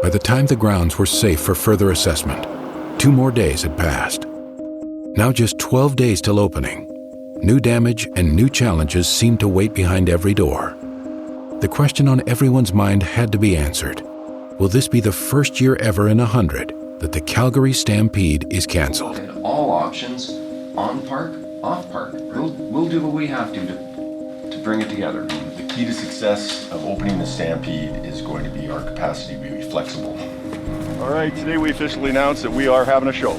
By the time the grounds were safe for further assessment, 2 more days had passed. Now just 12 days till opening. New damage and new challenges seemed to wait behind every door. The question on everyone's mind had to be answered. Will this be the first year ever in 100 that the Calgary Stampede is canceled? All options, on park, off park. We'll do what we have to bring it together. The key to success of opening the Stampede is going to be our capacity to be flexible. All right, today we officially announce that we are having a show.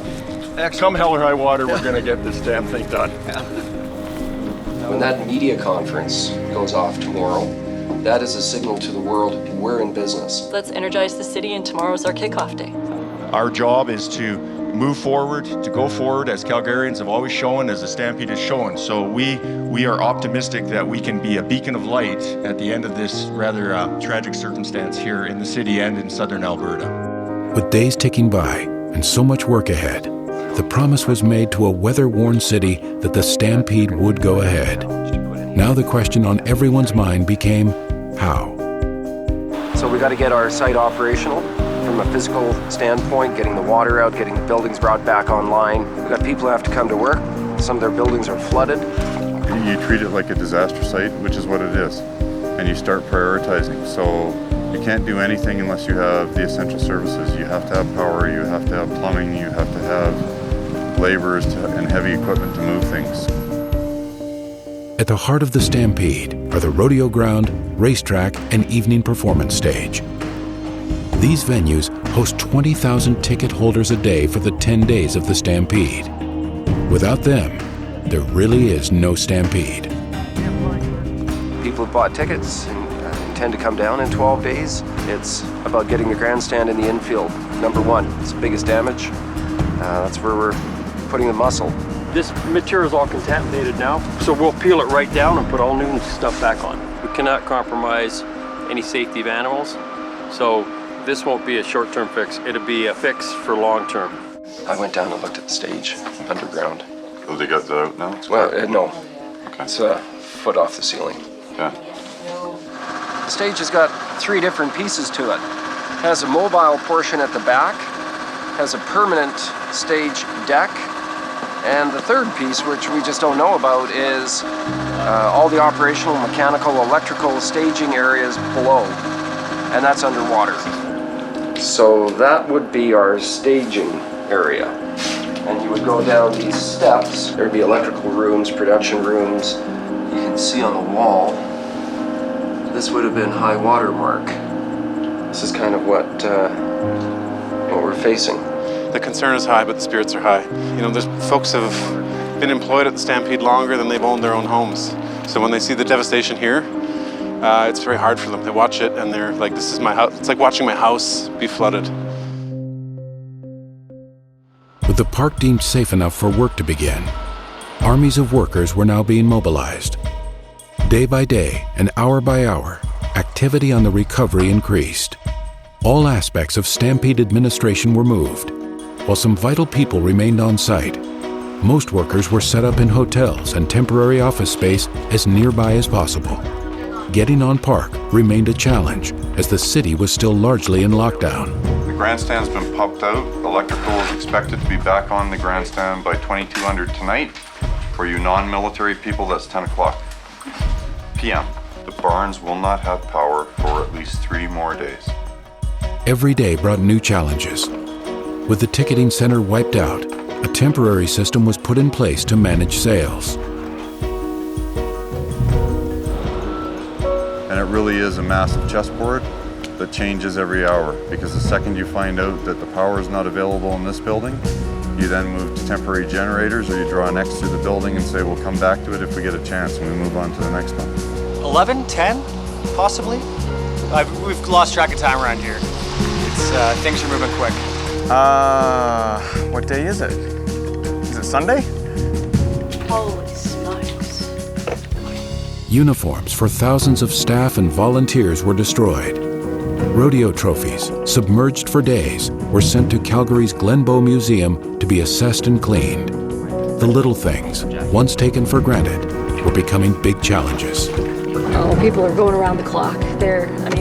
Come hell or high water, we're gonna get this damn thing done. When that media conference goes off tomorrow, that is a signal to the world we're in business. Let's energize the city, and tomorrow's our kickoff day. Our job is to move forward, to go forward as Calgarians have always shown, as the Stampede has shown. So we are optimistic that we can be a beacon of light at the end of this rather tragic circumstance here in the city and in southern Alberta. With days ticking by and so much work ahead, the promise was made to a weather-worn city that the Stampede would go ahead. Now the question on everyone's mind became, how? So we got to get our site operational from a physical standpoint, getting the water out, getting the buildings brought back online. We got people who have to come to work. Some of their buildings are flooded. You treat it like a disaster site, which is what it is, and you start prioritizing. So you can't do anything unless you have the essential services. You have to have power, you have to have plumbing, you have to have laborers and heavy equipment to move things. At the heart of the Stampede are the rodeo ground, racetrack, and evening performance stage. These venues host 20,000 ticket holders a day for the 10 days of the Stampede. Without them, there really is no Stampede. People have bought tickets and intend to come down in 12 days. It's about getting the grandstand in the infield. Number one, it's the biggest damage. That's where we're putting the muscle. This material is all contaminated now, so we'll peel it right down and put all new stuff back on. We cannot compromise any safety of animals, so this won't be a short-term fix. It'll be a fix for long-term. I went down and looked at the stage underground. Oh, they got that out now? Well, no. Okay. It's a foot off the ceiling. Okay. The stage has got 3 different pieces to it. It has a mobile portion at the back, has a permanent stage deck, and the third piece, which we just don't know about, is all the operational, mechanical, electrical staging areas below, and that's underwater. So that would be our staging area. And you would go down these steps. There'd be electrical rooms, production rooms. You can see on the wall, this would have been high water mark. This is kind of what we're facing. The concern is high, but the spirits are high. You know, there's folks have been employed at the Stampede longer than they've owned their own homes. So when they see the devastation here, it's very hard for them. They watch it and they're like, this is my house. It's like watching my house be flooded. With the park deemed safe enough for work to begin, armies of workers were now being mobilized. Day by day and hour by hour, activity on the recovery increased. All aspects of Stampede administration were moved. While some vital people remained on site, most workers were set up in hotels and temporary office space as nearby as possible. Getting on park remained a challenge as the city was still largely in lockdown. The grandstand's been pumped out. Electrical is expected to be back on the grandstand by 2200 tonight. For you non-military people, that's 10 o'clock p.m. The barns will not have power for at least 3 more days. Every day brought new challenges. With the ticketing center wiped out, a temporary system was put in place to manage sales. And it really is a massive chessboard that changes every hour, because the second you find out that the power is not available in this building, you then move to temporary generators, or you draw next to the building and say, we'll come back to it if we get a chance, and we move on to the next one. 11, 10, possibly? We've lost track of time around here. Things are moving quick. What day is it? Is it Sunday? Holy smokes. Uniforms for thousands of staff and volunteers were destroyed. Rodeo trophies, submerged for days, were sent to Calgary's Glenbow Museum to be assessed and cleaned. The little things, once taken for granted, were becoming big challenges. Oh, people are going around the clock.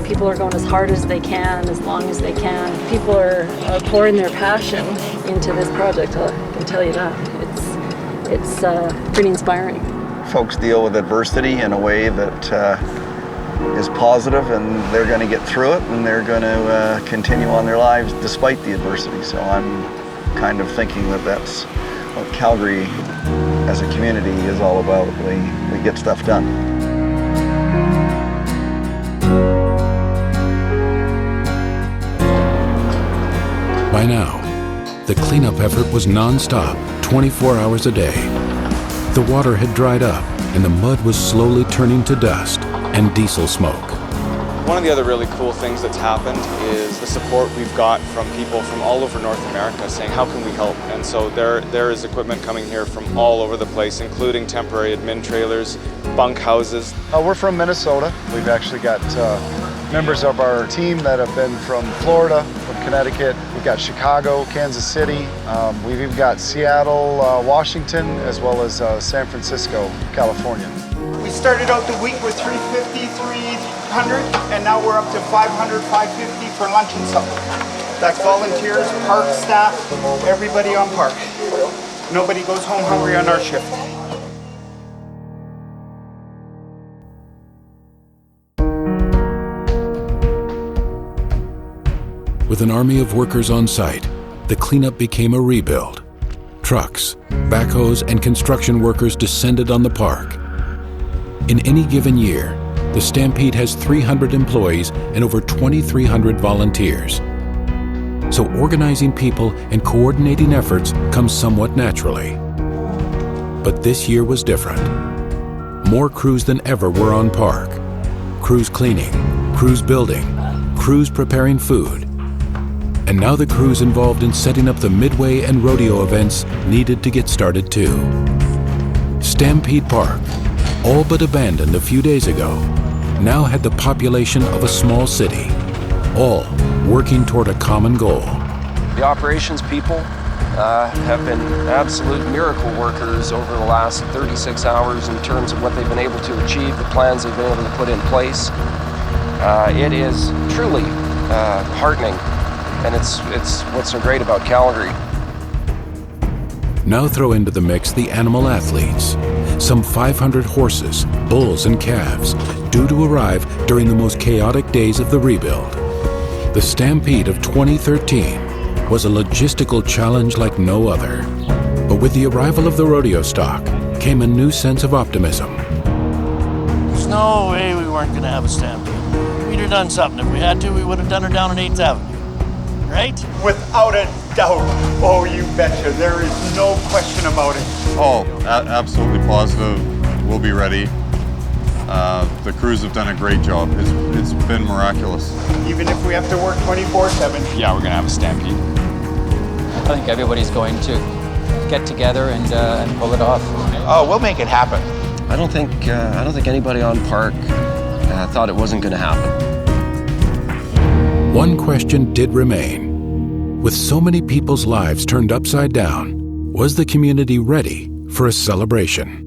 People are going as hard as they can, as long as they can. People are pouring their passion into this project, I can tell you that. It's pretty inspiring. Folks deal with adversity in a way that is positive, and they're going to get through it, and they're going to continue on their lives despite the adversity. So I'm kind of thinking that that's what Calgary as a community is all about. We get stuff done. By now, the cleanup effort was non-stop, 24 hours a day. The water had dried up, and the mud was slowly turning to dust and diesel smoke. One of the other really cool things that's happened is the support we've got from people from all over North America saying, how can we help? And so there is equipment coming here from all over the place, including temporary admin trailers, bunk houses. We're from Minnesota. We've actually got members of our team that have been from Florida, from Connecticut. We've got Chicago, Kansas City. We've even got Seattle, Washington, as well as San Francisco, California. We started out the week with 350, 300, and now we're up to 500, 550 for lunch and supper. That's volunteers, park staff, everybody on park. Nobody goes home hungry on our shift. With an army of workers on site, the cleanup became a rebuild. Trucks, backhoes, and construction workers descended on the park. In any given year, the Stampede has 300 employees and over 2,300 volunteers. So organizing people and coordinating efforts comes somewhat naturally. But this year was different. More crews than ever were on park. Crews cleaning, crews building, crews preparing food. And now the crews involved in setting up the midway and rodeo events needed to get started too. Stampede Park, all but abandoned a few days ago, now had the population of a small city, all working toward a common goal. The operations people have been absolute miracle workers over the last 36 hours in terms of what they've been able to achieve, the plans they've been able to put in place. It is truly heartening, and it's what's so great about Calgary. Now throw into the mix the animal athletes. Some 500 horses, bulls, and calves due to arrive during the most chaotic days of the rebuild. The Stampede of 2013 was a logistical challenge like no other. But with the arrival of the rodeo stock came a new sense of optimism. There's no way we weren't going to have a Stampede. We'd have done something. If we had to, we would have done it down on 8th Avenue. Right? Without a doubt. Oh, you betcha. There is no question about it. Oh, absolutely positive. We'll be ready. The crews have done a great job. It's been miraculous. Even if we have to work 24/7. Yeah, we're going to have a Stampede. I think everybody's going to get together and pull it off. Oh, we'll make it happen. I don't think anybody on park thought it wasn't going to happen. One question did remain. With so many people's lives turned upside down, was the community ready for a celebration?